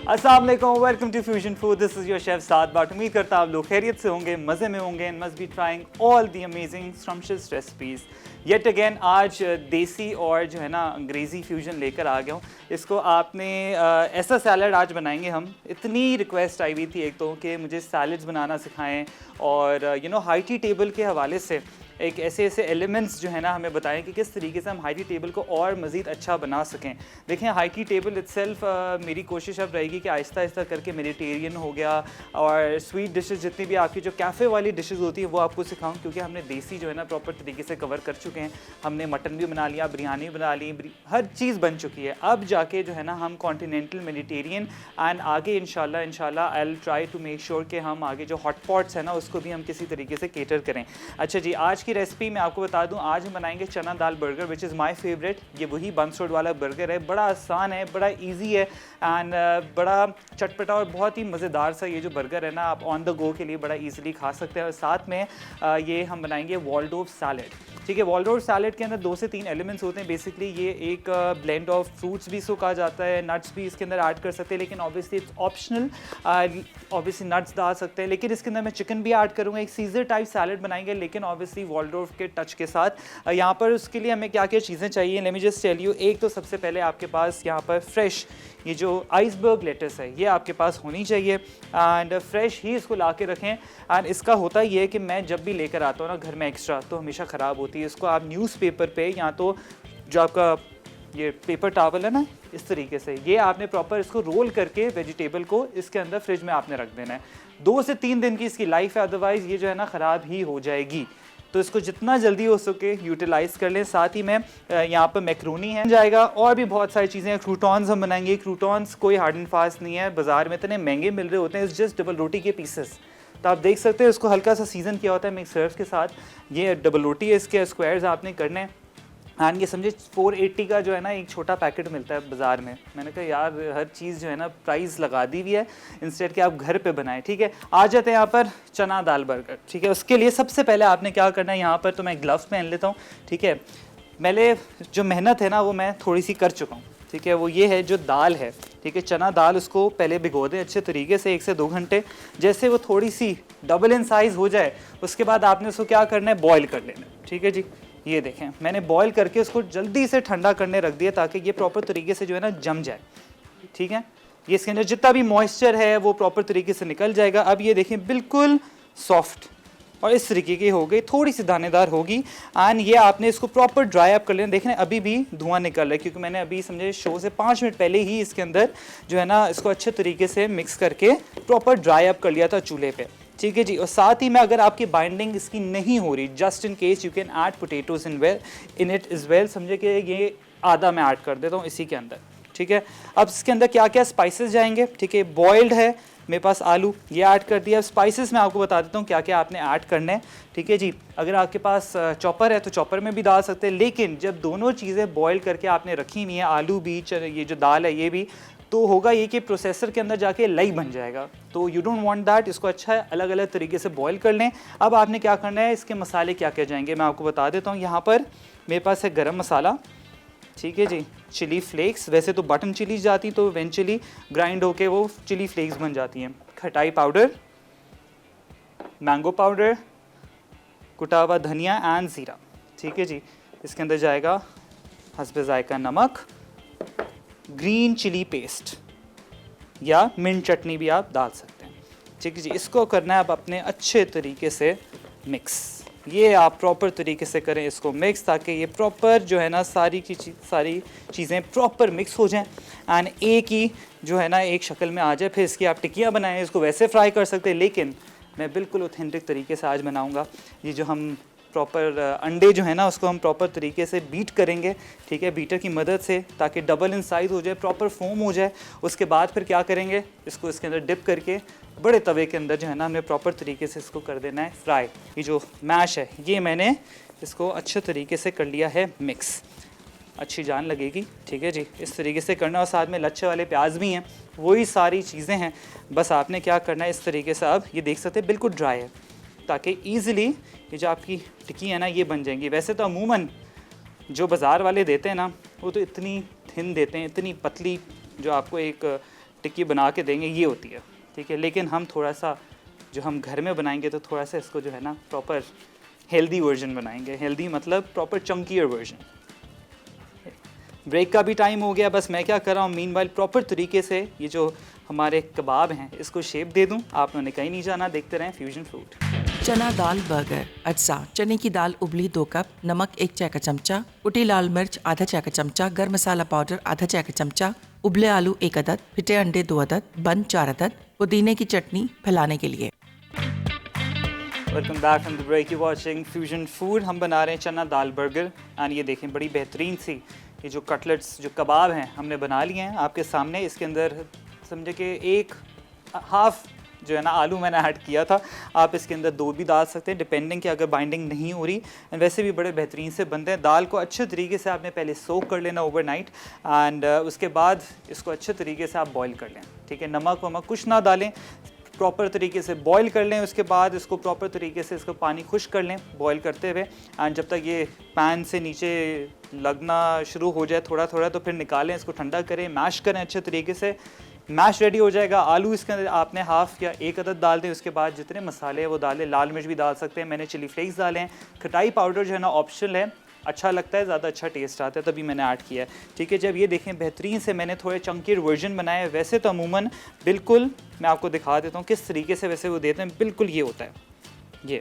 अस्सलाम वालेकुम, welcome to fusion food. This is your chef Saad Butt. उम्मीद करता आप लोग खैरियत से होंगे, मज़े में होंगे and must be trying all the amazing scrumptious recipes. Yet again आज देसी और जो है ना अंग्रेज़ी फ्यूजन लेकर आ गया हूँ। इसको आपने ऐसा सैलड आज बनाएंगे हम। इतनी रिक्वेस्ट आई हुई थी एक तो कि मुझे सैलड्स बनाना सिखाएं और हाई टी टेबल के हवाले से एक ऐसे एलिमेंट्स जो है ना हमें बताएं कि किस तरीके से हम हाई टी टेबल को और मज़ीद अच्छा बना सकें। देखें, हाई टी टेबल इट्सेल्फ मेरी कोशिश अब रहेगी कि आहिस्ता आहिस्ता करके मेडिटेरियन हो गया और स्वीट डिशेस जितनी भी आपकी जो कैफ़े वाली डिशेस होती है वो आपको सिखाऊं, क्योंकि हमने देसी जो है ना प्रॉपर तरीके से कवर कर चुके हैं। हमने मटन भी बना लिया, बिरयानी बना ली, हर चीज़ बन चुकी है। अब जाके जो है ना हम कॉन्टिनेंटल मेडिटेरियन एंड आगे इंशाल्लाह I will try to make sure कि हम आगे जो हॉट पॉट्स है ना उसको भी हम किसी तरीके से केटर करें। अच्छा जी, आज की रेसिपी मैं आपको बता दूं, आज हम बनाएंगे चना दाल burger which is my favourite. ये वही बंस रोड वाला बर्गर है, बड़ा आसान है, बड़ा इजी है एंड बड़ा चटपटा और बहुत ही मज़ेदार सा ये जो बर्गर है ना आप ऑन द गो के लिए बड़ा इजीली खा सकते हैं। और साथ में ये हम बनाएंगे वॉल्डोर्फ सैलड। ठीक है, वॉल्डोर्फ सैलड के अंदर 2 से 3 एलिमेंट्स होते हैं। बेसिकली ये एक ब्लेंड ऑफ फ्रूट्स भी इसको कहा जाता है, नट्स भी इसके अंदर ऐड कर सकते हैं, लेकिन obviously it's optional. Obviously nuts डाल सकते हैं, लेकिन इसके अंदर मैं चिकन भी ऐड करूँगा। एक सीजर टाइप सैलड बनाएंगे, लेकिन ऑब्वियसली वॉल्डोर्फ के टच के साथ। यहाँ पर उसके लिए हमें क्या क्या चीज़ें चाहिए, let me just tell you. एक तो सबसे पहले आपके पास यहाँ पर फ्रेश ये जो आइसबर्ग लेटस है ये आपके पास होनी चाहिए एंड फ्रेश ही इसको ला के रखें। एंड इसका होता ये है कि मैं जब भी लेकर आता हूँ ना घर में एक्स्ट्रा तो हमेशा ख़राब होती है। इसको आप न्यूज़पेपर पे या तो जो आपका ये पेपर टॉवल है ना इस तरीके से ये आपने प्रॉपर इसको रोल करके वेजिटेबल को इसके अंदर फ्रिज में आपने रख देना है। 2 से 3 दिन की इसकी लाइफ है, अदरवाइज़ ये जो है ना ख़राब ही हो जाएगी। तो इसको जितना जल्दी हो सके यूटिलाइज़ कर लें। साथ ही में यहाँ पर मैक्रोनी है जाएगा और भी बहुत सारी चीज़ें हैं। क्रूटॉन्स हम बनाएंगे। क्रूटॉन्स कोई हार्ड एंड फास्ट नहीं है, बाज़ार में इतने महंगे मिल रहे होते हैं, इट्स जस्ट डबल रोटी के पीसेस। तो आप देख सकते हैं इसको हल्का सा सीज़न किया होता है मिक्स हर्ब्स के साथ। ये डबल रोटी है, इसके स्क्वायर्स आपने करने हैं। एंड ये समझे 480 का जो है ना एक छोटा पैकेट मिलता है बाज़ार में। मैंने कहा यार हर चीज़ जो है ना प्राइस लगा दी हुई है, इंस्टेड कि आप घर पे बनाएं। ठीक है, आ जाते हैं यहाँ पर चना दाल बर्गर। ठीक है, उसके लिए सबसे पहले आपने क्या करना है, यहाँ पर तो मैं ग्लव्स पहन लेता हूँ। ठीक है, पहले जो मेहनत है ना वो मैं थोड़ी सी कर चुका हूँ। ठीक है, वो ये है जो दाल है। ठीक है, चना दाल उसको पहले भिगो दें अच्छे तरीके से 1 से 2 घंटे। जैसे वो थोड़ी सी डबल इन साइज़ हो जाए उसके बाद आपने उसको क्या करना है, बॉयल कर लेना है। ठीक है जी, ये देखें मैंने बॉयल करके उसको जल्दी से ठंडा करने रख दिया ताकि ये प्रॉपर तरीके से जो है ना जम जाए। ठीक है, ये इसके अंदर जितना भी मॉइस्चर है वो प्रॉपर तरीके से निकल जाएगा। अब ये देखें बिल्कुल सॉफ्ट और इस तरीके की हो गई, थोड़ी सी दानेदार होगी। एंड ये आपने इसको प्रॉपर ड्राई अप कर लेना। देखें अभी भी धुआं निकल रहा है क्योंकि मैंने अभी समझे शो से 5 मिनट पहले ही इसके अंदर जो है ना इसको अच्छे तरीके से मिक्स करके प्रॉपर ड्राई अप कर लिया था चूल्हे पे। ठीक है जी, और साथ ही में अगर आपकी बाइंडिंग इसकी नहीं हो रही, just in case you can add potatoes in it is well. समझे कि ये आधा मैं ऐड कर देता हूँ इसी के अंदर। ठीक है, अब इसके अंदर क्या क्या स्पाइसेस जाएंगे। ठीक है, बॉइल्ड है मेरे पास आलू, ये ऐड कर दिया। स्पाइसेस मैं आपको बता देता हूँ क्या क्या आपने ऐड करना है। ठीक है जी, अगर आपके पास चॉपर है तो चॉपर में भी डाल सकते हैं, लेकिन जब दोनों चीज़ें बॉयल करके आपने रखी हुई है, आलू भी ये जो दाल है ये भी, तो होगा ये कि प्रोसेसर के अंदर जाके लई बन जाएगा। तो यू डोंट वांट दैट। इसको अच्छा है अलग अलग तरीके से बॉईल कर लें। अब आपने क्या करना है, इसके मसाले क्या क्या जाएंगे मैं आपको बता देता हूँ। यहाँ पर मेरे पास है गरम मसाला। ठीक है जी, चिली फ्लेक्स, वैसे तो बटन चिली जाती तो इवेंचुअली ग्राइंड होके वो चिली फ्लेक्स बन जाती हैं। खटाई पाउडर, मैंगो पाउडर, कुटा हुआ धनिया एंड ज़ीरा। ठीक है जी, इसके अंदर जाएगा हस्बे जायका नमक, ग्रीन चिली पेस्ट या मिंट चटनी भी आप डाल सकते हैं। ठीक है जी, इसको करना है आप अपने अच्छे तरीके से मिक्स। ये आप प्रॉपर तरीके से करें इसको मिक्स, ताकि ये प्रॉपर जो है ना सारी चीज़ें प्रॉपर मिक्स हो जाएं एंड एक ही जो है ना एक शक्ल में आ जाए। फिर इसकी आप टिक्कियाँ बनाएं, इसको वैसे फ्राई कर सकते हैं, लेकिन मैं बिल्कुल ऑथेंटिक तरीके से आज बनाऊँगा। ये जो हम प्रॉपर अंडे जो है ना उसको हम प्रॉपर तरीके से बीट करेंगे। ठीक है, बीटर की मदद से, ताकि डबल इन साइज़ हो जाए, प्रॉपर फोम हो जाए। उसके बाद फिर क्या करेंगे, इसको इसके अंदर डिप करके बड़े तवे के अंदर जो है ना हमने प्रॉपर तरीके से इसको कर देना है फ्राई। ये जो मैश है ये मैंने इसको अच्छे तरीके से कर लिया है मिक्स, अच्छी जान लगेगी। ठीक है जी, इस तरीके से करना। और साथ में लच्छे वाले प्याज भी हैं, वही सारी चीज़ें हैं। बस आपने क्या करना है, इस तरीके से आप ये देख सकते हैं बिल्कुल ड्राई है, ताकि ईज़िली ये जो आपकी टिक्की है ना ये बन जाएंगी। वैसे तो अमूमन जो बाज़ार वाले देते हैं ना वो तो इतनी थिन देते हैं, इतनी पतली, जो आपको एक टिक्की बना के देंगे ये होती है, ठीक है। लेकिन हम थोड़ा सा जो हम घर में बनाएंगे तो थोड़ा सा इसको जो है ना प्रॉपर हेल्दी वर्जन बनाएंगे। हेल्दी मतलब प्रॉपर चंकियर वर्जन। ब्रेक का भी टाइम हो गया, बस मैं क्या कर रहा हूँ मीनवाइल प्रॉपर तरीके से ये जो हमारे कबाब हैं इसको शेप दे दूँ। आप लोगों ने कहीं नहीं जाना, देखते रहें फ्यूजन फूड। चना दाल बर्गर। अज्जा: चने की दाल उबली 2 कप, नमक 1 चाय का चमचा, कुटी लाल मिर्च आधा चाय का चमचा, गर्म मसाला पाउडर आधा चाय का चमचा, उबले आलू 1 अदद, फिटे अंडे 2 अदद, बंद 4 अदद, पुदीने की चटनी फैलाने के लिए। Welcome back from the break, you watching fusion food. हम बना रहे हैं चना दाल बर्गर एंड ये देखें बड़ी बेहतरीन सी ये जो कटलेट्स जो कबाब हैं हमने बना लिए हैं आपके सामने। इसके अंदर समझे कि 1/2 जो है ना आलू मैंने ऐड किया था। आप इसके अंदर 2 भी डाल सकते हैं डिपेंडिंग कि अगर बाइंडिंग नहीं हो रही। एंड वैसे भी बड़े बेहतरीन से बनते हैं। दाल को अच्छे तरीके से आपने पहले सोक कर लेना ओवरनाइट एंड उसके बाद इसको अच्छे तरीके से आप बॉईल कर लें, ठीक है। नमक वमक कुछ ना डालें, प्रॉपर तरीके से बॉईल कर लें। उसके बाद इसको प्रॉपर तरीके से इसको पानी खुश कर लें बॉईल करते हुए एंड जब तक ये पैन से नीचे लगना शुरू हो जाए थोड़ा थोड़ा तो फिर निकालें, इसको ठंडा करें, मैश करें अच्छे तरीके से। मैश रेडी हो जाएगा। आलू इसके अंदर आपने 1/2 या 1 अदद डाल दें। उसके बाद जितने मसाले हैं वो डालें, लाल मिर्च भी डाल सकते हैं, मैंने चिली फ्लेक्स डाले हैं। खटाई पाउडर जो है ना ऑप्शनल है, अच्छा लगता है, ज़्यादा अच्छा टेस्ट आता है तभी मैंने ऐड किया है, ठीक है। जब ये देखें बेहतरीन से मैंने थोड़े चंकीर वर्जन बनाए हैं। वैसे तो अमूमन बिल्कुल मैं आपको दिखा देता हूँ किस तरीके से वैसे वो देते हैं, बिल्कुल ये होता है, ये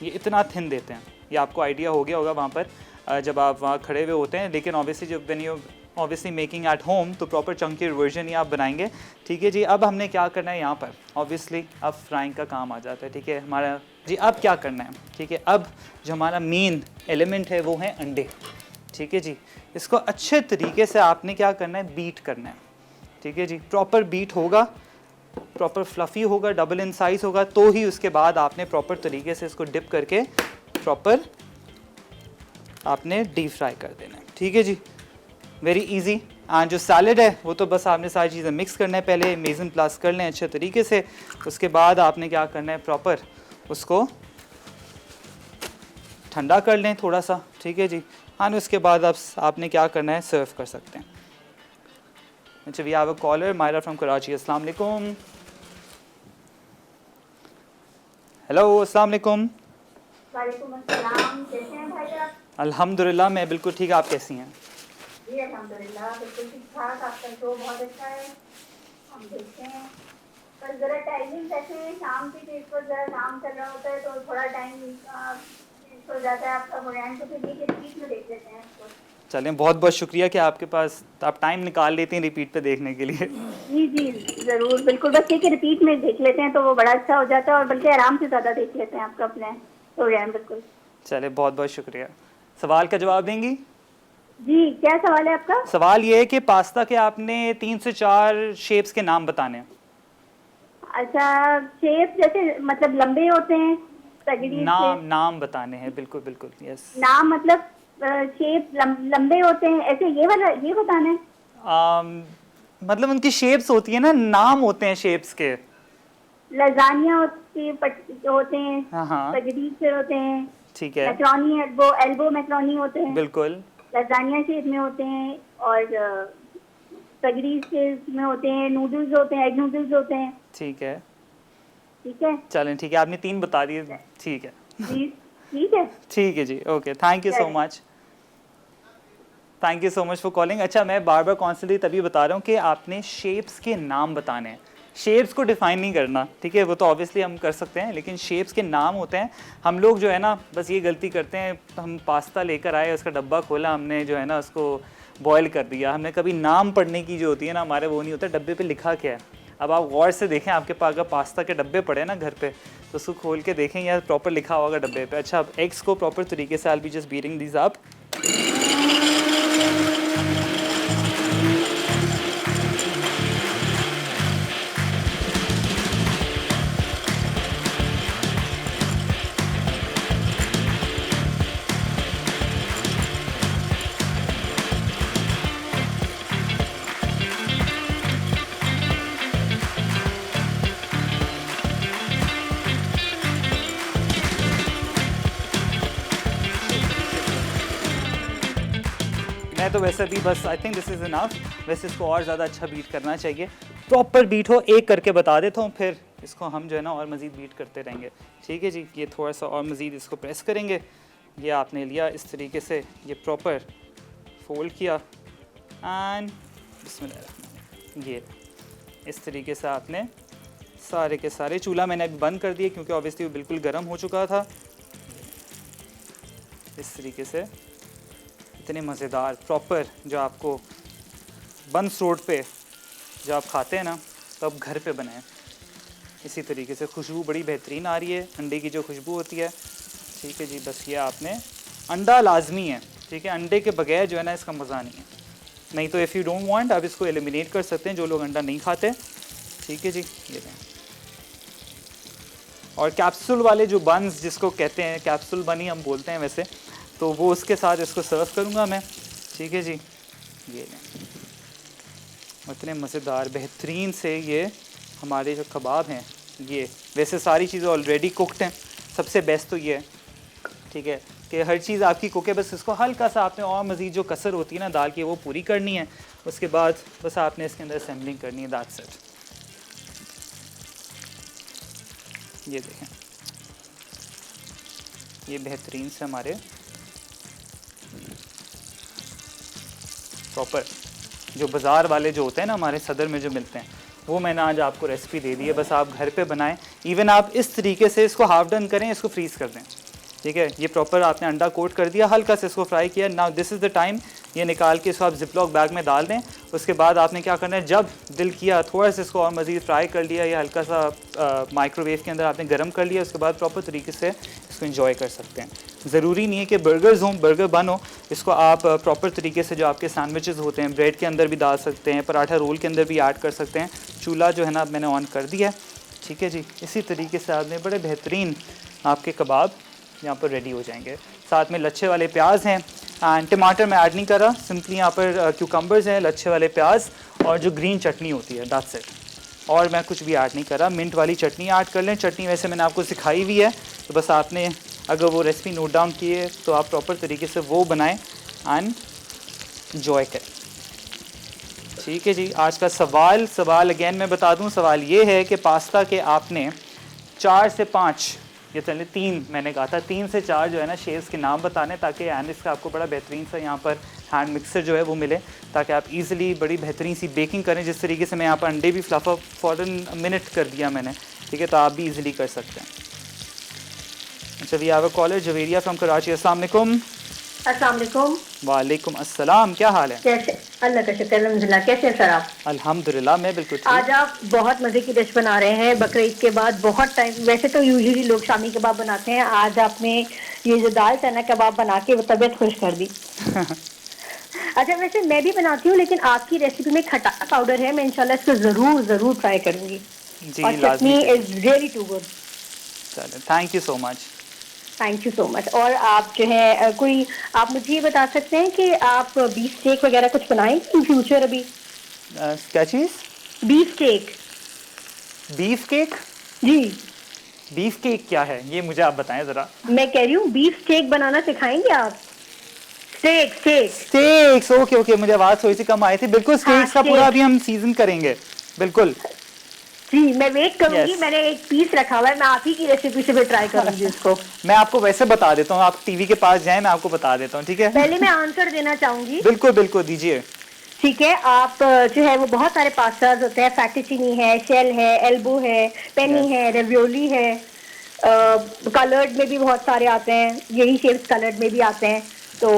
इतना थिन देते हैं। ये आपको आइडिया हो गया होगा वहाँ पर जब आप वहाँ खड़े हुए होते हैं। लेकिन ऑब्वियसली जब when you obviously making at home तो प्रॉपर चंकीर वर्जन ही आप बनाएंगे, ठीक है जी। अब हमने क्या करना है यहाँ पर, ऑब्वियसली अब फ्राइंग का काम आ जाता है, ठीक है हमारा जी। अब क्या करना है, ठीक है, अब जो हमारा मेन एलिमेंट है वो है अंडे, ठीक है जी। इसको अच्छे तरीके से आपने क्या करना है, बीट करना है, ठीक है जी। प्रॉपर बीट होगा, प्रॉपर फ्लफ़ी होगा, डबल इन साइज़ होगा, तो ही उसके बाद आपने प्रॉपर तरीके से इसको डिप करके प्रॉपर आपने डीप फ्राई कर देना है, ठीक है जी। Very easy. एंड जो सैलड है वो तो बस आपने सारी चीज़ें मिक्स करना है, पहले मेज़न प्लास कर लें अच्छे तरीके से। उसके बाद आपने क्या करना है, प्रॉपर उसको ठंडा कर लें थोड़ा सा, ठीक है जी। एंड उसके बाद अब आपने क्या करना है, सर्व कर सकते हैं। अच्छा, we have a caller, Mayra from Karachi. अस्सलाम वालेकुम। हेलो, अस्सलाम वालेकुम। वालेकुम अस्सलाम। कैसे हैं भाई आप? अल्हम्दुलिल्लाह मैं बिल्कुल ठीक, आप कैसी हैं? जी अल्हम्दुलिल्लाह बिल्कुल ठीक ठाक। आपका शो बहुत अच्छा है, हम देखते हैं। पर ज़रा टाइमिंग कैसे शाम की, इस पर ज़रा काम चल रहा होता है तो थोड़ा टाइम हो जाता है आपका प्रोग्राम, तो फिर ये रिपीट में देख लेते हैं इसको। चलें, बहुत बहुत शुक्रिया कि आपके पास आप टाइम निकाल लेते हैं रिपीट पे देखने के लिए। जी जी ज़रूर, बिल्कुल। बस ये कि रिपीट में देख लेते हैं तो वो बड़ा अच्छा हो जाता है और बल्कि आराम से ज़्यादा देख लेते हैं आपका अपने प्रोग्राम। बिल्कुल। चले, बहुत बहुत शुक्रिया। सवाल का जवाब देंगी? जी, क्या सवाल है आपका? सवाल ये है कि पास्ता के आपने 3 से 4 शेप्स के नाम बताने हैं। अच्छा, शेप जैसे मतलब लंबे होते हैं, नाम बताने हैं, बिल्कुल बिल्कुल, यस। नाम मतलब शेप लंबे होते हैं, ऐसे ये वाला ये बताना है। मतलब उनकी शेप्स होती है ना, नाम होते हैं शेप्स के। लजानिया होते हैं, हाँ हाँ, पगड़ी से होते हैं, ठीक है, मैक्रोनी एल्बो मैक्रोनी होते हैं, बिल्कुल। लजानिया शेप में होते हैं और पगड़ी शेप में होते हैं, नूडल्स होते हैं, एग नूडल्स होते हैं, ठीक है, ठीक है। चलें ठीक है, आपने 3 बता दिए, ठीक है जी ठीक है, ठीक है जी, okay, thank you so much, thank you so much for calling. अच्छा, मैं बार बार कॉन्स्टेंटली तभी बता रहा हूँ कि आपने शेप्स के नाम बताने हैं, शेप्स को डिफाइन नहीं करना, ठीक है। वो तो ऑब्वियसली हम कर सकते हैं, लेकिन शेप्स के नाम होते हैं। हम लोग जो है ना बस ये गलती करते हैं, हम पास्ता लेकर आए, उसका डब्बा खोला, हमने जो है ना उसको बॉयल कर दिया। हमने कभी नाम पढ़ने की जो होती है ना हमारे, वो नहीं होता डब्बे पे लिखा क्या है। अब आप गौर से देखें, आपके पास अगर पास्ता के डब्बे पड़े ना घर पे, तो उसको खोल के देखें या प्रॉपर लिखा होगा डब्बे पे। अच्छा, अब एग्स को प्रॉपर तरीके से I be just beating these up. मैं तो वैसे भी बस I think this is enough. वैसे इसको और ज़्यादा अच्छा बीट करना चाहिए, प्रॉपर बीट हो। एक करके बता देता हूँ, फिर इसको हम जो है ना और मज़ीद बीट करते रहेंगे। ठीक है जी, ये थोड़ा सा और मज़ीद इसको प्रेस करेंगे। ये आपने लिया इस तरीके से, ये प्रॉपर फोल्ड किया एंड बिस्मिल्लाह, ये इस तरीके से आपने सारे के सारे, चूल्हा मैंने अभी बंद कर दिए क्योंकि ऑब्वियसली वो बिल्कुल गर्म हो चुका था। इस तरीके से इतने मज़ेदार प्रॉपर जो आपको बंस रोड पे जो आप खाते हैं ना, तो आप घर पे बनाएं। इसी तरीके से खुशबू बड़ी बेहतरीन आ रही है, अंडे की जो खुशबू होती है। ठीक है जी, बस ये आपने, अंडा लाजमी है, ठीक है, अंडे के बगैर जो है ना इसका मज़ा नहीं है। नहीं तो इफ़ यू डोंट वांट आप इसको एलिमिनेट कर सकते हैं, जो लोग अंडा नहीं खाते। ठीक है जी, ये दें। और कैप्सूल वाले जो बन्स जिसको कहते हैं, कैप्सूल बन ही हम बोलते हैं वैसे, तो वो उसके साथ इसको सर्व करूँगा मैं। ठीक है जी, ये लें। इतने मज़ेदार बेहतरीन से ये हमारे जो कबाब हैं, ये वैसे सारी चीज़ें ऑलरेडी कुकड हैं। सबसे बेस्ट तो ये है, ठीक है, कि हर चीज़ आपकी कुक है, बस इसको हल्का सा आपने और मज़ीद जो कसर होती है ना दाल की, वो पूरी करनी है। उसके बाद बस आपने इसके अंदर असेंबलिंग करनी है, दैट्स इट। ये देखें, ये बेहतरीन से हमारे प्रॉपर जो बाज़ार वाले जो होते हैं ना हमारे सदर में जो मिलते हैं, वो मैंने आज आपको रेसिपी दे दी है। बस आप घर पे बनाएं। इवन आप इस तरीके से इसको हाफ डन करें, इसको फ्रीज़ कर दें। ठीक है, ये प्रॉपर आपने अंडा कोट कर दिया, हल्का से इसको फ्राई किया। Now this is the time, ये निकाल के इसको आप जिपलॉक बैग में डाल दें। उसके बाद आपने क्या करना है, जब दिल किया थोड़ा सा इसको और मज़ीद फ्राई कर लिया, या हल्का सा माइक्रोवेव के अंदर आपने गर्म कर लिया, उसके बाद प्रॉपर तरीके से इसको एंजॉय कर सकते हैं। ज़रूरी नहीं है कि बर्गर्स हों, बर्गर बन हो, इसको आप प्रॉपर तरीके से जो आपके सैंडविचेस होते हैं ब्रेड के अंदर भी डाल सकते हैं, पराठा रोल के अंदर भी ऐड कर सकते हैं। चूल्हा जो है ना मैंने ऑन कर दिया है। ठीक है जी, इसी तरीके से आपने बड़े बेहतरीन आपके कबाब यहाँ पर रेडी हो जाएंगे। साथ में लच्छे वाले प्याज हैं, एंड टमाटर मैं ऐड नहीं कर रहा, सिंपली यहाँ पर क्यूकम्बर्स हैं, लच्छे वाले प्याज और जो ग्रीन चटनी होती है, दैट्स इट। और मैं कुछ भी ऐड नहीं कर रहा। मिंट वाली चटनी ऐड कर लें। चटनी वैसे मैंने आपको सिखाई हुई है, तो बस आपने अगर वो रेसिपी नोट डाउन की है तो आप प्रॉपर तरीके से वो बनाएं एंड एंजॉय करें। ठीक है जी, आज का सवाल अगेन मैं बता दूं, सवाल ये है कि पास्ता के आपने 4 से 5, ये चलिए 3 मैंने कहा था, 3 से 4 जो है ना शेप्स के नाम बताने, ताकि एंड इसका आपको बड़ा बेहतरीन सा यहाँ पर हैंड मिक्सर जो है वो मिले, ताकि आप इजीली बड़ी बेहतरीन सी बेकिंग करें। जिस तरीके से मैं यहाँ पर अंडे भी फ्लफ अप फॉरन मिनट कर दिया मैंने, ठीक है, तो आप भी इजीली कर सकते हैं। अच्छा, we have a caller, Javeria from Karachi. अस्सलाम वालेकुम। अस्सलाम वालेकुम। वालेकुम अस्सलाम, क्या हाल है? कैसे? अल्लाह का शुक्र, अल्हम्दुलिल्लाह। कैसे हैं सर आप? अल्हम्दुलिल्लाह, मैं बिल्कुल ठीक। आज आप बहुत मजे की डिश बना रहे हैं बकरा ईद के बाद। बहुत टाइम, वैसे तो यूजुअली लोग शामी कबाब बनाते हैं, आज आपने ये जो दाल चना कबाब बना के वो तबीयत खुश कर दी। अच्छा, वैसे मैं भी बनाती हूँ, लेकिन आपकी रेसिपी में खटारा पाउडर है, मैं इंशाल्लाह इसको जरूर ट्राई करूंगी। जी, और चटनी इज रियली टू गुड। चलो, thank you so much. Thank you so much. और आप जो है कोई, आप मुझे ये बता सकते हैं कि आप बीफ स्टेक वगैरह कुछ बनाएंगे इन फ्यूचर? अभी क्या चीज़? Beef steak. Beef cake? जी, बीफ केक क्या है, ये मुझे आप बताएं ज़रा। मैं कह रही हूँ बीफ स्टेक बनाना सिखाएंगे आप? स्टेक। स्टेक्स, ओके, मुझे आवाज़ थोड़ी सी कम आई थी। बिल्कुल, स्टेक्स का steak। पूरा अभी हम सीजन करेंगे, बिल्कुल। जी, मैं वेट करूंगी। Yes। मैंने एक पीस रखा हुआ है, मैं आप ही की रेसिपी से भी ट्राई करूंगी इसको। मैं आपको वैसे बता देता हूँ, आप टीवी के पास जाएं, मैं आपको बता देता हूँ, ठीक है? पहले मैं आंसर देना चाहूंगी। बिल्कुल दीजिए। ठीक है, आप जो है वो बहुत सारे पास्ताज होते हैं, फैटिचिनी है, शेल है, एल्बो है, पेनी है, रेवियोली है, कलर्ड में भी बहुत सारे आते हैं, यही शेप्स कलर्ड में भी आते हैं। तो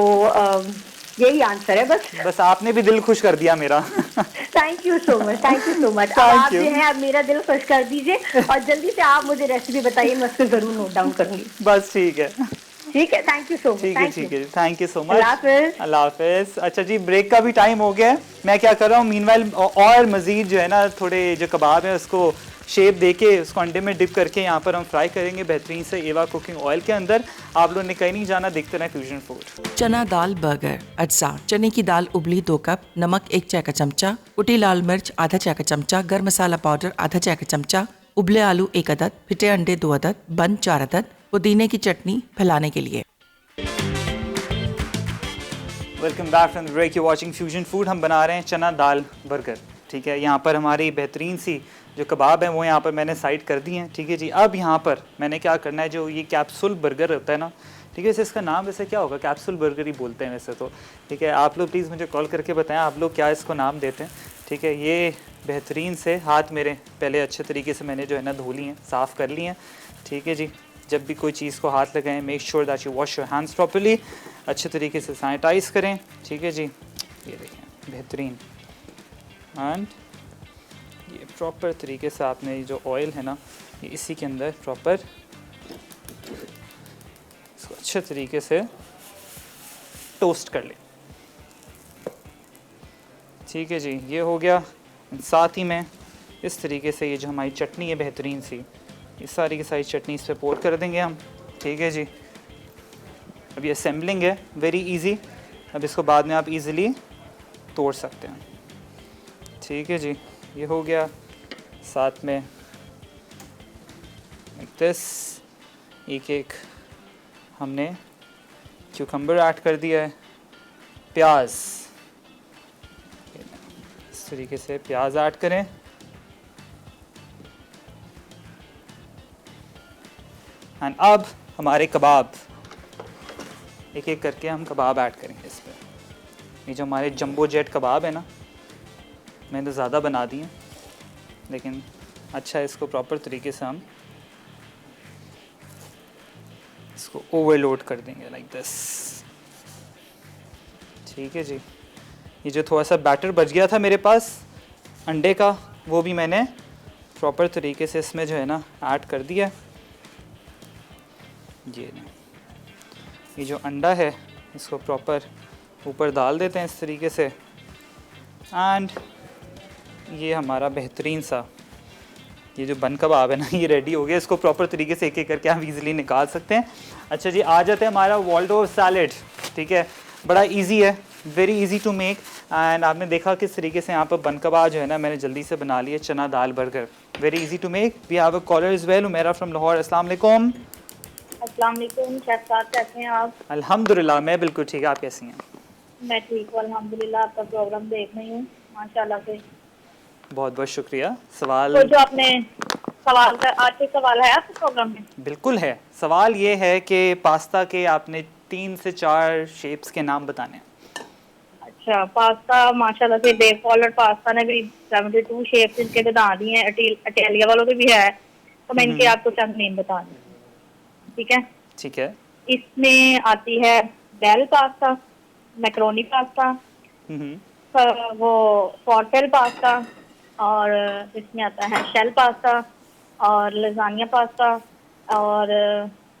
यही आंसर है बस आपने भी दिल खुश कर दिया मेरा। Thank you so much. अब आप जो है अब मेरा दिल खुश कर दीजिए, और जल्दी से आप मुझे रेसिपी बताइए, मैं उसको जरूर नोट डाउन करूंगी। बस ठीक है, थैंक यू सो मच। ठीक है, थैंक यू सो मच। अल्लाह हाफिज़। अल्लाह हाफिज़। अच्छा जी, ब्रेक का भी टाइम हो गया है। मैं क्या कर रहा हूँ, मीनवाइल और मज़ीद जो है ना थोड़े जो कबाब है उसको शेप देके उसको अंडे में डिप करके यहाँ पर हम फ्राई करेंगे बेहतरीन से एवा कुकिंग ऑयल के अंदर। आप लोगों ने कहीं नहीं जाना, देखते रहें फ्यूजन फूड। चना दाल बर्गर। अज्जा: चने की दाल उबली 2 कप, नमक 1 चाय का चमचा, कुटी लाल मिर्च आधा चाय का चमचा, गर्म मसाला पाउडर आधा चाय का चमचा, उबले आलू 1 अदद, फिटे अंडे 2 अदद, बंद 4 अदद, पुदीने की चटनी फैलाने के लिए। Welcome back from the break, you watching fusion food. हम बना रहे हैं चना दाल बर्गर। ठीक है, यहाँ पर हमारी बेहतरीन सी जो कबाब है वो यहाँ पर मैंने साइड कर दी हैं। ठीक है जी, अब यहाँ पर मैंने क्या करना है, जो ये कैप्सूल बर्गर होता है ना, ठीक है, वैसे इसका नाम वैसे क्या होगा, कैप्सूल बर्गर ही बोलते हैं वैसे तो। ठीक है, आप लोग प्लीज़ मुझे कॉल करके बताएं आप लोग क्या इसको नाम देते हैं। ठीक है, ये बेहतरीन से हाथ मेरे पहले अच्छे तरीके से मैंने जो है ना धो लिए हैं, साफ़ कर लिए हैं। ठीक है जी, जब भी कोई चीज़ को हाथ लगाएं make sure that you wash your hands properly, अच्छे तरीके से सैनिटाइज करें। ठीक है जी, ये देखें बेहतरीन। एंड ये प्रॉपर तरीके से आपने ये जो ऑयल है ना, ये इसी के अंदर प्रॉपर इसको अच्छे तरीके से टोस्ट कर लें। ठीक है जी, ये हो गया। साथ ही में इस तरीके से ये जो हमारी चटनी है बेहतरीन सी, ये सारी की सारी चटनी इस पर पोर कर देंगे हम। ठीक है जी, अब ये असेंबलिंग है, वेरी इजी। अब इसको बाद में आप इजीली तोड़ सकते हैं। ठीक है जी, ये हो गया। साथ में दिस एक एक हमने क्यूकम्बर ऐड कर दिया है, प्याज, इस तरीके से प्याज ऐड करें। एंड अब हमारे कबाब, एक एक करके हम कबाब ऐड करेंगे इस पर। ये जो हमारे जंबो जेट कबाब है ना, मैंने तो ज़्यादा बना दिए लेकिन अच्छा इसको प्रॉपर तरीके से हम इसको ओवरलोड कर देंगे लाइक दिस। ठीक है जी, ये जो थोड़ा सा बैटर बच गया था मेरे पास अंडे का, वो भी मैंने प्रॉपर तरीके से इसमें जो है ना ऐड कर दिया। ये जो अंडा है इसको प्रॉपर ऊपर डाल देते हैं इस तरीके से। एंड ये हमारा बेहतरीन सा ये जो बन कबाब है ना, ये रेडी हो गया। इसको प्रॉपर तरीके से एक एक करके हम इजीली निकाल सकते हैं। अच्छा जी, आ जाते हैं हमारा वॉल्डोर्फ सैलेड। ठीक है, बड़ा इजी है, very easy to make. And आपने देखा किस तरीके से यहाँ पर बन कबाब जो है ना मैंने जल्दी से बना लिया। चना दाल burger, very easy to make. We have a caller as well, Umera from Lahore. अस्सलाम वालेकुम। अस्सलाम वालेकुम, शेफ साहब कैसे हैं आप? अल्हम्दुलिल्लाह, मैं बिल्कुल ठीक है, आप कैसी हैं? मैं ठीक हूँ अल्हम्दुलिल्लाह, आपका प्रोग्राम देख रही हूँ माशाल्लाह से। बहुत बहुत शुक्रिया। सवाल तो जो आपने सवाल का आज के सवाल है आपके प्रोग्राम में? बिल्कुल है। सवाल ये है कि पास्ता के आपने 3 से 4 शेप्स के नाम बताने हैं। अच्छा, पास्ता माशाल्लाह से डेव कॉलर पास्ता ने भी 72 शेप्स इनके बता दिए हैं, इटालिया वालों के भी है, तो मैं इनके आपको चंद नेम बता दूँ। ठीक है, ठीक है। इसमें आती है बेल पास्ता, मैक्रोनी पास्ता, वो फॉर्टेल पास्ता, और इसमें आता है शेल पास्ता और लजानिया पास्ता, और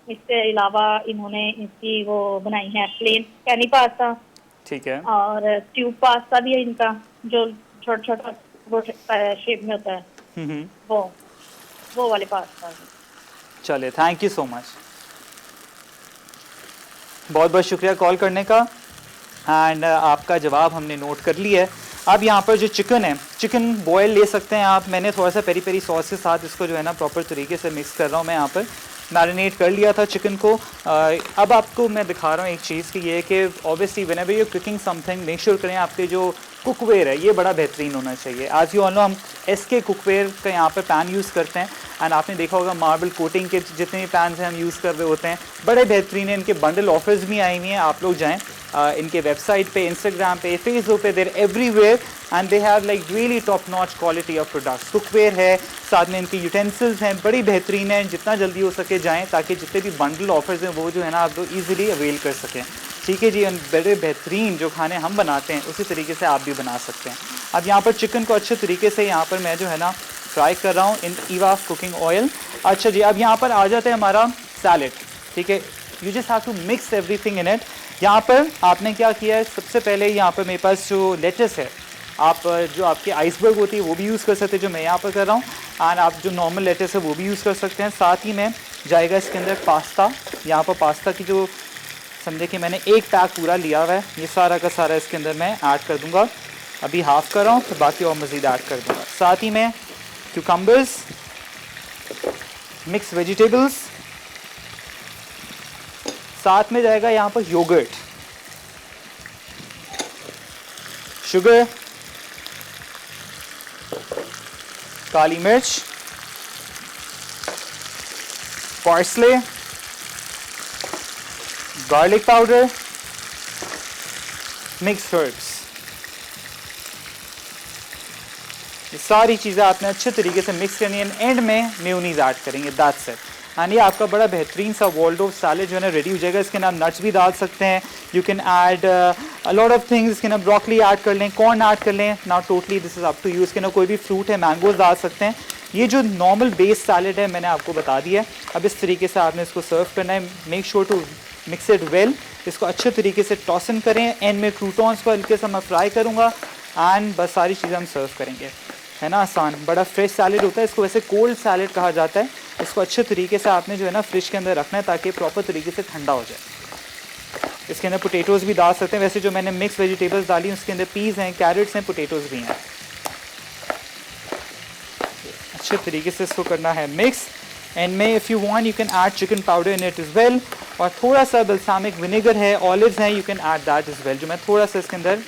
इसके अलावा इन्होंने इसकी वो बनाई है प्लेन पेनी पास्ता। ठीक है। और ट्यूब पास्ता भी है इनका, जो छोटा छोटा वो शेप में होता है, वो वाले पास्ता। चलिए, थैंक यू सो मच, बहुत बहुत शुक्रिया कॉल करने का। एंड आपका जवाब हमने नोट कर लिया है। अब यहाँ पर जो चिकन है, चिकन बॉयल ले सकते हैं आप। मैंने थोड़ा सा पेरी पेरी सॉस के साथ इसको जो है ना प्रॉपर तरीके से मिक्स कर रहा हूँ। मैं यहाँ पर मैरिनेट कर लिया था चिकन को। अब आपको मैं दिखा रहा हूँ एक चीज़ की, ये है कि obviously whenever you cooking something make sure करें आपके जो कुकवेयर है ये बड़ा बेहतरीन होना चाहिए। आज यू ऑल नो हम SK कुकवेयर का यहाँ पर पैन यूज़ करते हैं। एंड आपने देखा होगा मार्बल कोटिंग के जितने भी पैन हैं हम यूज़ कर रहे होते हैं, बड़े बेहतरीन है। इनके बंडल ऑफर्स भी आई हुई हैं, आप लोग जाएँ इनके वेबसाइट पे, इंस्टाग्राम पे, फेसबुक पे, there everywhere and they have like really top notch quality of products. Cookware है, साथ में इनके यूटेंसिल्स हैं, बड़ी बेहतरीन है। जितना जल्दी हो सके जाएं ताकि जितने भी बंडल ऑफर्स हैं वो जो है ना आप लोग ईजिली अवेल कर सकें। ठीक है जी, बड़े बेहतरीन जो खाने हम बनाते हैं उसी तरीके से आप भी बना सकते हैं। अब यहाँ पर चिकन को अच्छे तरीके से यहाँ पर मैं जो है ना फ्राई कर रहा हूँ इन ईवा कुकिंग ऑयल। अच्छा जी, अब यहाँ पर आ जाते हैं हमारा सैलेड। ठीक है, you just have to mix everything in it. यहाँ पर आपने क्या किया है, सबसे पहले यहाँ पर मेरे पास जो लेटस है, आप जो आपकी आइसबर्ग होती है वो भी यूज़ कर सकते हैं, जो मैं यहाँ पर कर रहा हूँ। एंड आप जो नॉर्मल लेटस है वो भी यूज़ कर सकते हैं। साथ ही में जाएगा इसके अंदर पास्ता। यहाँ पर पास्ता की जो समझे कि मैंने एक पैक पूरा लिया हुआ है, ये सारा का सारा इसके अंदर मैं ऐड कर दूँगा। अभी हाफ़ कर रहा हूँ, फिर बाकी और मज़ीद ऐड कर दूँगा। साथ ही में क्यूकम्बर्स, मिक्स वेजिटेबल्स, साथ में जाएगा यहाँ पर योगर्ट। शुगर, काली मिर्च, parsley, garlic powder, mix herbs. ये सारी चीज़ें आपने अच्छे तरीके से मिक्स करनी है। एंड में मेयोनीज ऐड करेंगे, दैट्स इट। एंड ये आपका बड़ा बेहतरीन सा वॉल्डोर्फ सैलेड जो है ना रेडी हो जाएगा। इसके अंदर नट्स भी डाल सकते हैं, you can add a lot of things. इसके अंदर ब्रोकली ऐड कर लें, कॉर्न ऐड कर लें, now totally this is up to you. इसके अंदर कोई भी फ्रूट है, मैंगोज डाल सकते हैं। ये जो नॉर्मल बेस सैलेड है मैंने आपको बता दिया है। अब इस तरीके से आपने इसको सर्व करना है। Make sure to mix it well. इसको अच्छे तरीके से टॉसन करें। एंड में क्रूटॉन्स को हल्के से मैं फ्राई करूँगा एंड बस सारी चीज़ें हम सर्व करेंगे, है ना। आसान, बड़ा फ्रेश सैलेड होता है। इसको वैसे कोल्ड सैलेड कहा जाता है। इसको अच्छे तरीके से आपने जो है ना फ्रिज के अंदर रखना है ताकि प्रॉपर तरीके से ठंडा हो जाए। इसके अंदर पोटैटोज़ भी डाल सकते हैं। वैसे जो मैंने मिक्स वेजिटेबल्स डाली हैं उसके अंदर पीस हैं, कैरेट्स हैं, पोटैटोज़ भी हैं। अच्छे तरीके से इसको करना है मिक्स। एंड में if you want you can add chicken powder in it is well. और थोड़ा सा बल्सामिक विनेगर है, ऑलिव्स हैं, you can add that is well, जो मैं थोड़ा सा इसके अंदर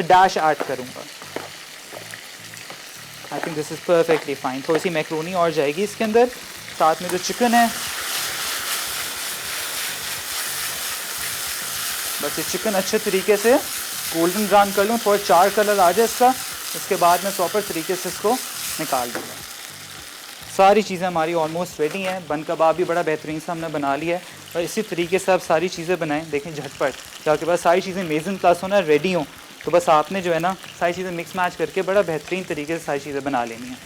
डैश ऐड करूँगा। आई think this is perfectly fine. थोड़ी सी मैक्रोनी और जाएगी इसके अंदर, साथ में जो चिकन है। बस ये चिकन अच्छे तरीके से गोल्डन ब्राउन कर लूँ, थोड़ा चार कलर आ जाए इसका। इसके बाद मैं प्रॉपर तरीके से इसको निकाल दूँगा। सारी चीज़ें हमारी ऑलमोस्ट रेडी हैं। बन कबाब भी बड़ा बेहतरीन सा हमने बना लिया है। और इसी तरीके से आप सारी चीज़ें बनाएं। देखें झटपट, जब आपके पास सारी चीज़ें मेज़न क्लास होना रेडी हों तो बस आपने जो है ना सारी चीज़ें मिक्स मैच करके बड़ा बेहतरीन तरीके से सारी चीज़ें बना लेनी है।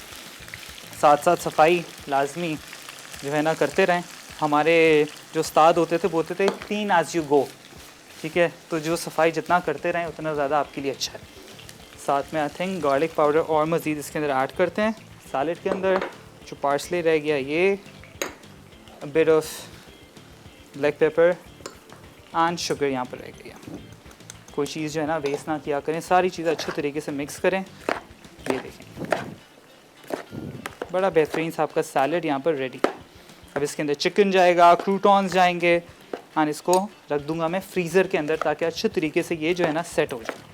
साथ साथ सफाई लाजमी जो है ना करते रहें। हमारे जो उस्ताद होते थे बोलते थे क्लीन एज यू गो, ठीक है। तो जो सफाई जितना करते रहें उतना ज़्यादा आपके लिए अच्छा है। साथ में आई थिंक गार्लिक पाउडर और मज़ीद इसके अंदर ऐड करते हैं सैलेड के अंदर। जो पार्सले रह गया ये, bit of black pepper and sugar यहाँ पर रह गया। कोई चीज़ जो है ना वेस्ट ना किया करें। सारी चीज़ें अच्छे तरीके से मिक्स करें। ये देखें, बड़ा बेहतरीन सा आपका सैलेड यहाँ पर रेडी। अब इसके अंदर चिकन जाएगा, क्रूटॉन्स जाएंगे एंड इसको रख दूंगा मैं फ्रीज़र के अंदर ताकि अच्छे तरीके से ये जो है ना सेट हो जाए।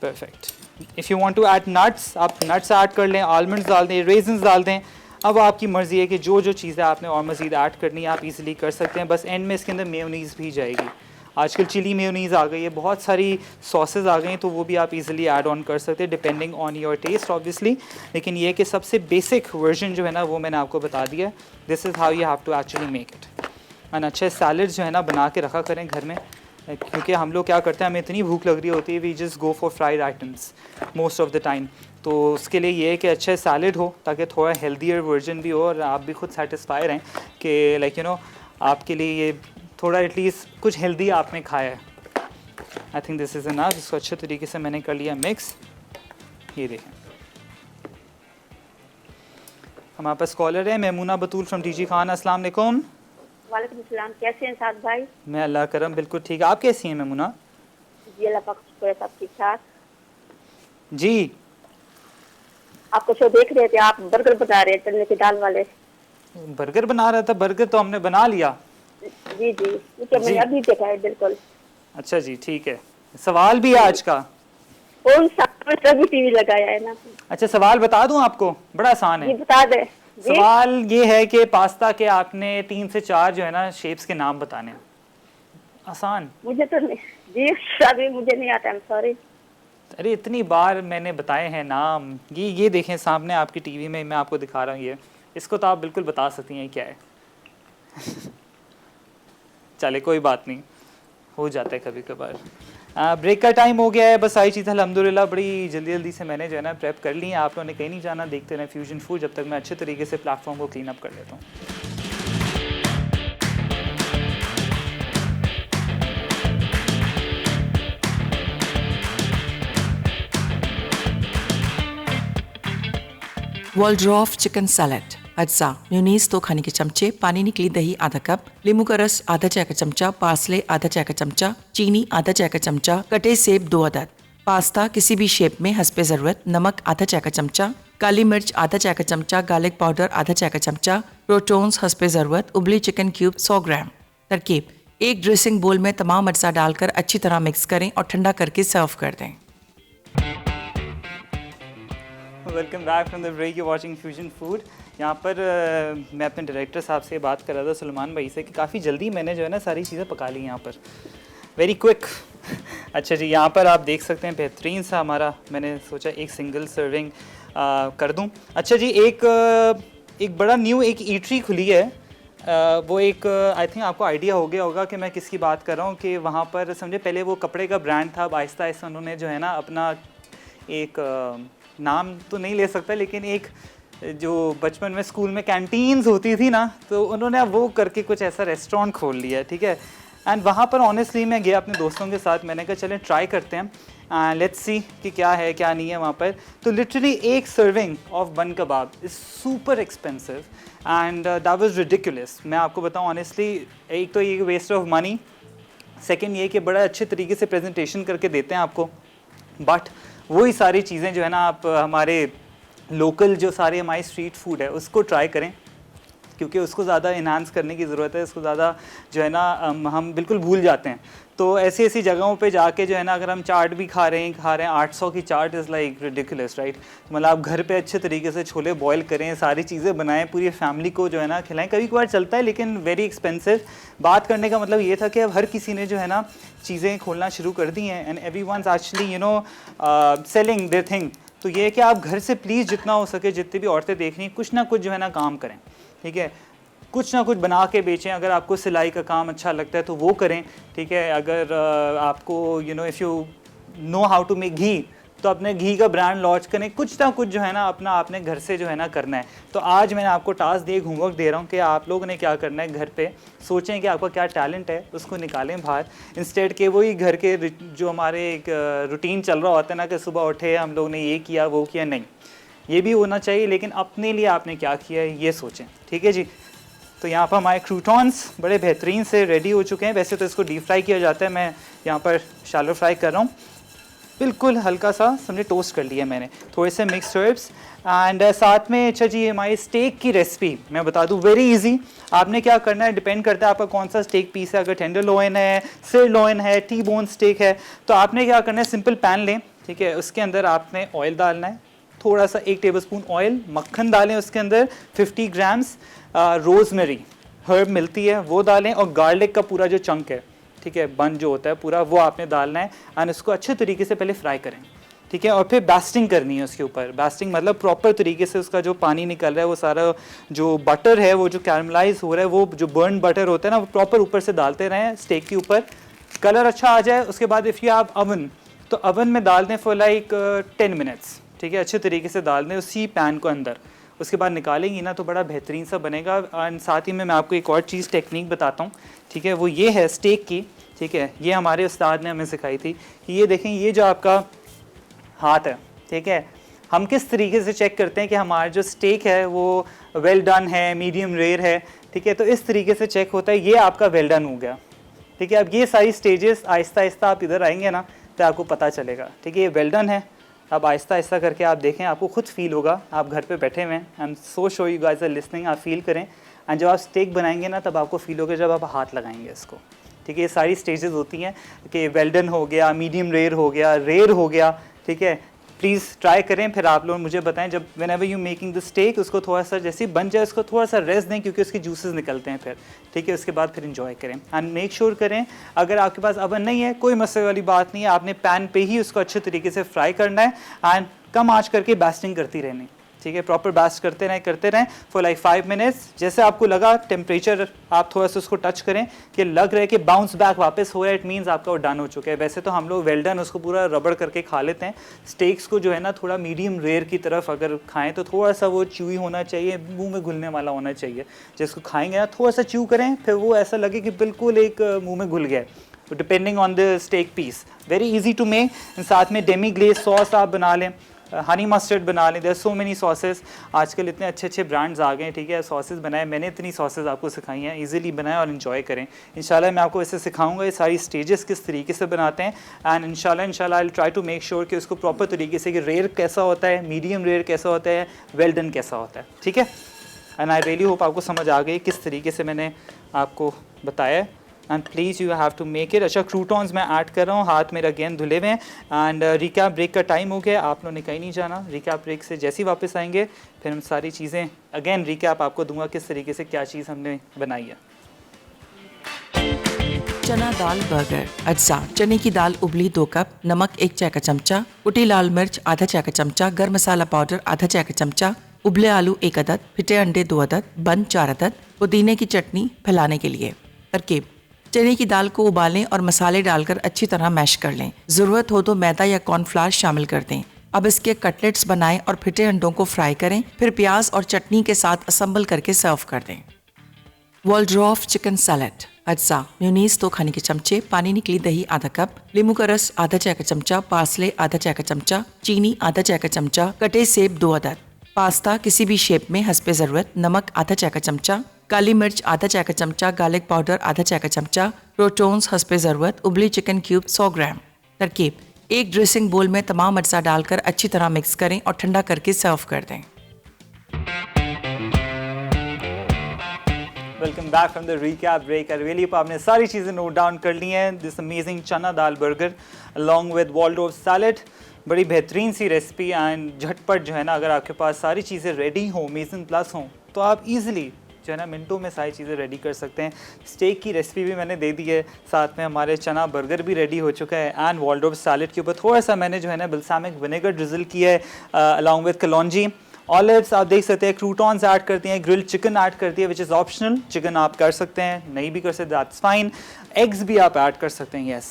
Perfect. If you want to add nuts, आप नट्स ऐड कर लें, आलमंड्स डाल दें, रेजिन्स डाल दें। अब आपकी मर्ज़ी है कि जो जो चीज़ें आपने और मज़ीद ऐड करनी है आप इजीली कर सकते हैं। बस एंड में इसके अंदर मेयोनीज़ भी जाएगी। आजकल चिली मेयोनीज़ आ गई है, बहुत सारी सॉसेज आ गई हैं, तो वो भी आप इजीली ऐड ऑन कर सकते हैं depending on your taste obviously. लेकिन ये कि सबसे बेसिक वर्जन जो है ना वो मैंने आपको बता दिया। This is how you have to actually make it. And अच्छे सैलड जो है ना बना के रखा करें घर में, क्योंकि हम लोग क्या करते हैं, हमें इतनी भूख लग रही होती है, we just go for fried items most of the time. तो उसके लिए ये है कि अच्छा सैलड हो ताकि थोड़ा हेल्दियर वर्जन भी हो और आप भी खुद सेटिस्फाई रहें कि लाइक यू नो आपके लिए ये थोड़ा एटलीस्ट कुछ हेल्दी आपने खाया है। आई थिंक दिस इज़ एनफ। इसको अच्छे तरीके से मैंने कर लिया मिक्स। ये देखें, हमारे पास कॉलर है मेमूना बतूल फ्रॉम डीजी खान। अस्सलाम वालेकुम। वालेकुम अस्सलाम, कैसे हैं साद भाई? मैं अल्लाह करम बिल्कुल ठीक। आप कैसी हैं मेमूना? जी अल्लाह पाक शुक्र है, सब ठीक ठाक। जी, आपको शो देख रहे थे, आप बर्गर बना रहे चने की दाल वाले। बर्गर बना रहा था। बर्गर तो हमने बना लिया। जी जी, ये मैंने अभी देखा है बिल्कुल। अच्छा जी, ठीक है। सवाल भी है आज का। कौन सा? अभी टीवी लगाया है ना। अच्छा, सवाल बता दूं आपको, बड़ा आसान जी है। बता दे जी। सवाल ये है कि पास्ता के आपने 3 से 4 जो है ना शेप्स के नाम बताने हैं। आसान। मुझे तो नहीं जी, अभी मुझे नहीं आता, आई एम सॉरी। अरे इतनी बार मैंने बताए हैं नाम। ये देखें सामने आपकी टीवी में, मैं आपको दिखा रहा हूँ। ये इसको तो आप बिल्कुल बता सकती हैं क्या है। चले कोई बात नहीं, हो जाता है कभी कभार। ब्रेक का टाइम हो गया है। बस सारी चीज़ें अल्हम्दुलिल्लाह बड़ी जल्दी जल्दी से मैंने जो है ना प्रेप कर ली हैं। आप लोगों ने कहीं नहीं जाना, देखते रहें फ्यूजन फूड, जब तक मैं अच्छे तरीके से प्लेटफॉर्म को क्लीन अप कर लेता हूँ। वॉल्ड्रॉफ चिकन सैलेड। अज्जा म्यूनीस 2 खाने के चमचे, पानी निकली दही आधा कप, नींबू का रस आधा चाय का चमचा, पार्सले आधा चाय का चमचा, चीनी आधा चाय का चमचा, कटे सेब 2 अदद, पास्ता किसी भी शेप में हस्बे ज़रूरत, नमक आधा चाय का चमचा, काली मिर्च आधा चाय का चमचा, गार्लिक पाउडर आधा चाय का चमचा, क्रोटॉन्स हस्बे ज़रूरत, उबली चिकन क्यूब 100 ग्राम। तरकीब: एक ड्रेसिंग बोल में तमाम अज्जा डालकर अच्छी तरह मिक्स करें और ठंडा करके सर्व कर दें। Welcome back from the break, you watching fusion food. यहाँ पर मैं अपने डायरेक्टर साहब से बात कर रहा था, सुलेमान भाई से, कि काफ़ी जल्दी मैंने जो है ना सारी चीज़ें पका ली यहाँ पर, वेरी क्विक। अच्छा जी, यहाँ पर आप देख सकते हैं बेहतरीन सा हमारा, मैंने सोचा एक सिंगल सर्विंग कर दूँ। अच्छा जी, एक बड़ा न्यू एक ईटरी खुली है, वो एक आई थिंक आपको आइडिया हो गया होगा कि मैं किसकी बात कर रहा हूँ, कि वहाँ पर समझे पहले वो कपड़े का ब्रांड था, अब आहिस्ता आहिस्ता उन्होंने जो है ना अपना एक नाम तो नहीं ले सकता, लेकिन एक जो बचपन में स्कूल में कैंटीन्स होती थी ना, तो उन्होंने अब वो करके कुछ ऐसा रेस्टोरेंट खोल लिया है, ठीक है। एंड वहाँ पर ऑनेस्टली मैं गया अपने दोस्तों के साथ, मैंने कहा चलें ट्राई करते हैं, लेट्स सी कि क्या है क्या नहीं है वहाँ पर। तो लिटरली एक serving of bun kebab is super expensive and that was ridiculous. मैं आपको बताऊँ ऑनेस्टली, एक तो ये वेस्ट ऑफ मनी, सेकेंड ये कि बड़ा अच्छे तरीके से प्रेजेंटेशन करके देते हैं आपको, बट वही सारी चीज़ें जो है ना आप हमारे लोकल जो सारे हमारी स्ट्रीट फूड है उसको ट्राई करें, क्योंकि उसको ज़्यादा इन्हांस करने की ज़रूरत है, उसको ज़्यादा जो है ना हम बिल्कुल भूल जाते हैं। तो ऐसी ऐसी जगहों पे जाके जो है ना अगर हम चाट भी खा रहे हैं 800 की चाट इज़ लाइक रिडिकुलस, राइट। तो मतलब आप घर पे अच्छे तरीके से छोले बॉयल करें, सारी चीज़ें बनाएं, पूरी फैमिली को जो है ना खिलाएं, कभी कभार चलता है लेकिन वेरी एक्सपेंसिव। बात करने का मतलब ये था कि अब हर किसी ने जो है ना चीज़ें खोलना शुरू कर दी हैं and every one actually you know selling their thing. तो ये है कि आप घर से प्लीज़ जितना हो सके, जितनी भी औरतें देख रही हैं, कुछ ना कुछ जो है ना काम करें, ठीक है, कुछ ना कुछ बना के बेचें। अगर आपको सिलाई का काम अच्छा लगता है तो वो करें, ठीक है। अगर आपको you know if you know how to make ghee, तो अपने घी का ब्रांड लॉन्च करें, कुछ ना कुछ जो है ना अपना आपने घर से जो है ना करना है। तो आज मैंने आपको टास्क दिए, होमवर्क दे रहा हूँ कि आप लोगों ने क्या करना है, घर पे सोचें कि आपका क्या टैलेंट है, उसको निकालें बाहर, इंस्टेड के वही घर के जो हमारे एक रूटीन चल रहा होता है ना कि सुबह उठे हम लोग ने ये किया वो किया, नहीं, ये भी होना चाहिए, लेकिन अपने लिए आपने क्या किया है ये सोचें, ठीक है जी। तो यहाँ पर हमारे क्रूटॉन्स बड़े बेहतरीन से रेडी हो चुके हैं। वैसे तो इसको डीप फ्राई किया जाता है, मैं यहाँ पर शैलो फ्राई कर रहा हूँ, बिल्कुल हल्का सा समझे टोस्ट कर लिया मैंने, थोड़े से मिक्स हर्ब्स एंड साथ में। अच्छा जी, हमारी स्टेक की रेसिपी मैं बता दूं, वेरी इजी। आपने क्या करना है, डिपेंड करता है आपका कौन सा स्टेक पीस है, अगर टेंडर लोइन है, सिर लोइन है, टी बोन स्टेक है, तो आपने क्या करना है, सिंपल पैन लें, ठीक है, उसके अंदर आपने ऑयल डालना है, थोड़ा सा 1 टेबलस्पून ऑयल, मक्खन डालें उसके अंदर, 50 ग्राम्स रोजमेरी हर्ब मिलती है वो डालें, और गार्लिक का पूरा जो चंक है, ठीक है, बन जो होता है पूरा, वो आपने डालना है एंड उसको अच्छे तरीके से पहले फ्राई करें, ठीक है। और फिर बास्टिंग करनी है उसके ऊपर। बास्टिंग मतलब प्रॉपर तरीके से उसका जो पानी निकल रहा है, वो सारा जो बटर है वो जो कैरमलाइज हो रहा है, वो जो बर्न बटर होता है ना, वो प्रॉपर ऊपर से डालते रहें स्टेक के ऊपर, कलर अच्छा आ जाए। उसके बाद इफ़ यू हैव अवन, तो अवन में डाल दें फॉर लाइक 10 मिनट्स, ठीक है, अच्छे तरीके से डाल दें उसी पैन को अंदर। उसके बाद निकालेंगी ना तो बड़ा बेहतरीन सा बनेगा। एंड साथ ही में मैं आपको एक और चीज़ टेक्निक बताता हूँ, ठीक है, वो ये है स्टेक की, ठीक है, ये हमारे उस्ताद ने हमें सिखाई थी कि ये देखें, ये जो आपका हाथ है, ठीक है, हम किस तरीके से चेक करते हैं कि हमारा जो स्टेक है वो वेल डन है, मीडियम रेयर है, ठीक है, तो इस तरीके से चेक होता है, ये आपका वेल डन हो गया, ठीक है। अब ये सारी स्टेजेस आहिस्ता आहिस्ता आप इधर आएंगे ना तो आपको पता चलेगा, ठीक है, ये वेल डन है। अब आहिस्ता आहिस्ता करके आप देखें, आपको खुद फील होगा, आप घर पे बैठे हुए हैं, I am so sure you guys are listening, आप फील करें। एंड जब आप स्टेक बनाएंगे ना तब आपको फील होगा जब आप हाथ लगाएंगे इसको, ठीक है। ये सारी स्टेजेस होती हैं कि वेल डन हो गया, मीडियम रेयर हो गया, रेयर हो गया, ठीक है। प्लीज़ ट्राई करें, फिर आप लोग मुझे बताएं जब whenever you making the steak, उसको थोड़ा सा जैसे बन जाए उसको थोड़ा सा रेस्ट दें, क्योंकि उसके जूसेस निकलते हैं फिर, ठीक है। उसके बाद फिर इंजॉय करें एंड मेक श्योर करें, अगर आपके पास अवन नहीं है कोई मसले वाली बात नहीं है, आपने पैन पे ही उसको अच्छे तरीके से फ्राई करना है एंड कम आँच करके बास्टिंग करती रहनी, ठीक है, प्रॉपर बास्ट करते रहें फॉर लाइक 5 मिनट्स। जैसे आपको लगा टेम्परेचर, आप थोड़ा सा उसको टच करें कि लग रहा है कि बाउंस बैक वापस हो रहा है, इट मीन्स आपका वो डन हो चुका है। वैसे तो हम लोग वेल डन उसको पूरा रबड़ करके खा लेते हैं, स्टेक्स को जो है ना थोड़ा मीडियम रेयर की तरफ अगर खाएं तो थोड़ा सा वो च्यूई होना चाहिए, मुंह में घुलने वाला होना चाहिए। जिसको खाएंगे ना थोड़ा सा च्यू करें, फिर वो ऐसा लगे कि बिल्कुल एक मुँह में घुल गया, तो depending on the steak piece, very easy to make. साथ में डेमी ग्लेज सॉस आप बना लें, हनी मस्टर्ड बना लें, देयर सो मेनी सॉसेस, आजकल इतने अच्छे अच्छे ब्रांड्स आ गए हैं, ठीक है। सॉसेस बनाए, मैंने इतनी सॉसेस आपको सिखाई हैं, इजीली बनाएं और इन्जॉय करें। इंशाल्लाह मैं आपको ऐसे सिखाऊंगा ये सारी स्टेजेस किस तरीके से बनाते हैं एंड इंशाल्लाह I will try to make sure कि उसको प्रॉपर तरीके से कि रेयर कैसा होता है, मीडियम रेयर कैसा होता है, वेल डन कैसा होता है, ठीक है। एंड आई रियली होप आपको समझ आ गई किस तरीके से मैंने आपको बताया। And please you have to make it. अच्छा, क्रूटॉन्स मैं ऐड कर रहा हूँ, हाथ मेरे अगेन धुले हुए हैं। एंड रिकैप ब्रेक का टाइम हो गया, आप लोगों ने कहीं नहीं जाना। रिकैप ब्रेक से जैसे ही वापस आएंगे फिर हम सारी चीज़ें अगेन रिकैप आपको दूंगा किस तरीके से क्या चीज़ हमने बनाई है। चना दाल बर्गर। अज्जा चने की दाल उबली 2 कप, नमक 1 चाय का चमचा, कुटी लाल मिर्च आधा चाय का चमचा, गर्म मसाला पाउडर आधा चाय का चमचा, उबले आलू 1 अदद, फिटे अंडे 2 अदद, बंद 4 अदद, पुदीने की चटनी फैलाने के लिए। तरकीब: चने की दाल को उबालें और मसाले डालकर अच्छी तरह मैश कर लें। ज़रूरत हो तो मैदा या कॉर्नफ्लावर शामिल कर दें। अब इसके कटलेट्स बनाएं और फिटे अंडों को फ्राई करें, फिर प्याज और चटनी के साथ असम्बल करके सर्व कर दें। वॉल्ड्रॉफ चिकन सैलेड। अज्जा म्यूनीस 2 खाने के चमचे, पानी निकली दही आधा कप, नींबू का रस आधा चाय का चमचा, पार्सले आधा चाय का चमचा, चीनी आधा चाय का चमचा, कटे सेब 2 अदद, पास्ता किसी भी शेप में हस्बे ज़रूरत, नमक आधा चाय का चमचा, काली मिर्च आधा चाय का चमचा, गार्लिक पाउडर आधा चाय का चमचा, क्रोटॉन्स हस्बे ज़रूरत, उबली चिकन क्यूब 100 ग्राम। तरकीब: एक ड्रेसिंग बोल में तमाम अज्जा डालकर अच्छी तरह मिक्स करें और ठंडा करके सर्व कर दें। Welcome back from the recap break. I really hope आपने सारी चीज़ें नोट डाउन कर ली हैं। दिस अमेजिंग चना दाल बर्गर अलॉन्ग विद वॉल्ड्रॉफ सैलेड, बड़ी बेहतरीन सी रेसिपी एंड झटपट जो है ना, अगर आपके पास सारी चीज़ें रेडी हों, अमेजिंग प्लस हों, तो आप इजीली जो है ना मिनटों में सारी चीज़ें रेडी कर सकते हैं। स्टेक की रेसिपी भी मैंने दे दी है, साथ में हमारे चना बर्गर भी रेडी हो चुका है एंड वॉल्ड्रॉफ सैलेड के ऊपर थोड़ा सा मैंने जो है ना बल्सामिक विनेगर ड्रिजल किया है अलॉन्ग विद कलौंजी। ऑलिव्स आप देख सकते हैं, क्रूटॉन्स ऐड करती हैं, ग्रिल्ड चिकन ऐड करती है विच इज़ ऑप्शनल। चिकन आप कर सकते हैं, नहीं भी कर सकते दैट्स फाइन। एग्स भी आप ऐड कर सकते हैं, यस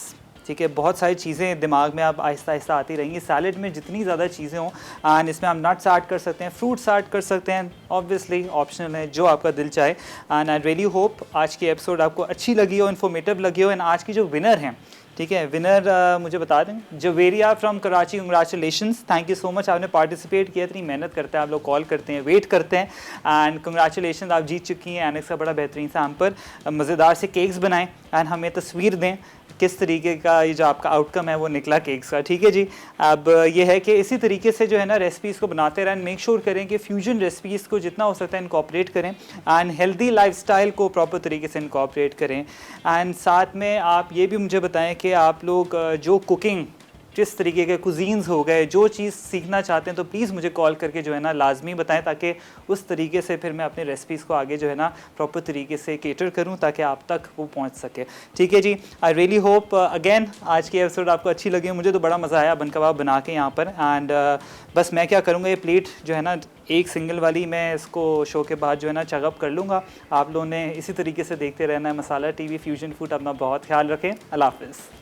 ठीक है। बहुत सारी चीज़ें दिमाग में आप आहिस्ता आहिस्ता आती रहेंगी। सैलेड में जितनी ज़्यादा चीज़ें हों एंड इसमें आप नट्स ऐड कर सकते हैं, फ्रूट्स ऐड कर सकते हैं, ऑब्वियसली ऑप्शनल है, जो आपका दिल चाहे। एंड आई रियली होप आज की एपिसोड आपको अच्छी लगी हो, इन्फॉर्मेटिव लगी हो। एंड आज की जो विनर हैं, ठीक है, विनर मुझे बता दें, Javeria from Karachi, congratulations, thank you so much, आपने पार्टिसिपेट किया, इतनी मेहनत करते हैं आप लोग, कॉल करते हैं, वेट करते हैं एंड कंग्रेचुलेशंस, आप जीत चुकी हैं एनेक्स का बड़ा बेहतरीन सा हैम्पर। मज़ेदार से केक्स बनाएं एंड हमें तस्वीर दें किस तरीके का ये जो आपका आउटकम है वो निकला केक्स का, ठीक है जी। अब ये है कि इसी तरीके से जो है ना रेसिपीज़ को बनाते रहें, मेक श्योर करें कि फ्यूजन रेसिपीज़ को जितना हो सकता है इनकॉर्पोरेट करें एंड हेल्दी लाइफस्टाइल को प्रॉपर तरीके से इनकॉर्पोरेट करें। एंड साथ में आप ये भी मुझे बताएं कि आप लोग जो कुकिंग जिस तरीके के कुजीन्स हो गए, जो चीज़ सीखना चाहते हैं तो प्लीज़ मुझे कॉल करके जो है ना लाजमी बताएं, ताकि उस तरीके से फिर मैं अपनी रेसिपीज़ को आगे जो है ना प्रॉपर तरीके से केटर करूं ताकि आप तक वो पहुंच सके, ठीक है जी। आई रियली होप अगेन आज की एपिसोड आपको अच्छी लगी। मुझे तो बड़ा मज़ा आया बन कबाब बना के यहाँ पर। एंड बस मैं क्या करूँगा, ये प्लेट जो है ना एक सिंगल वाली मैं इसको शो के बाद जो है ना चगअप कर लूँगा। आप लोगों ने इसी तरीके से देखते रहना है मसाला टीवी फ्यूजन फूड। अपना बहुत ख्याल रखें। अल्लाह हाफ़िज़।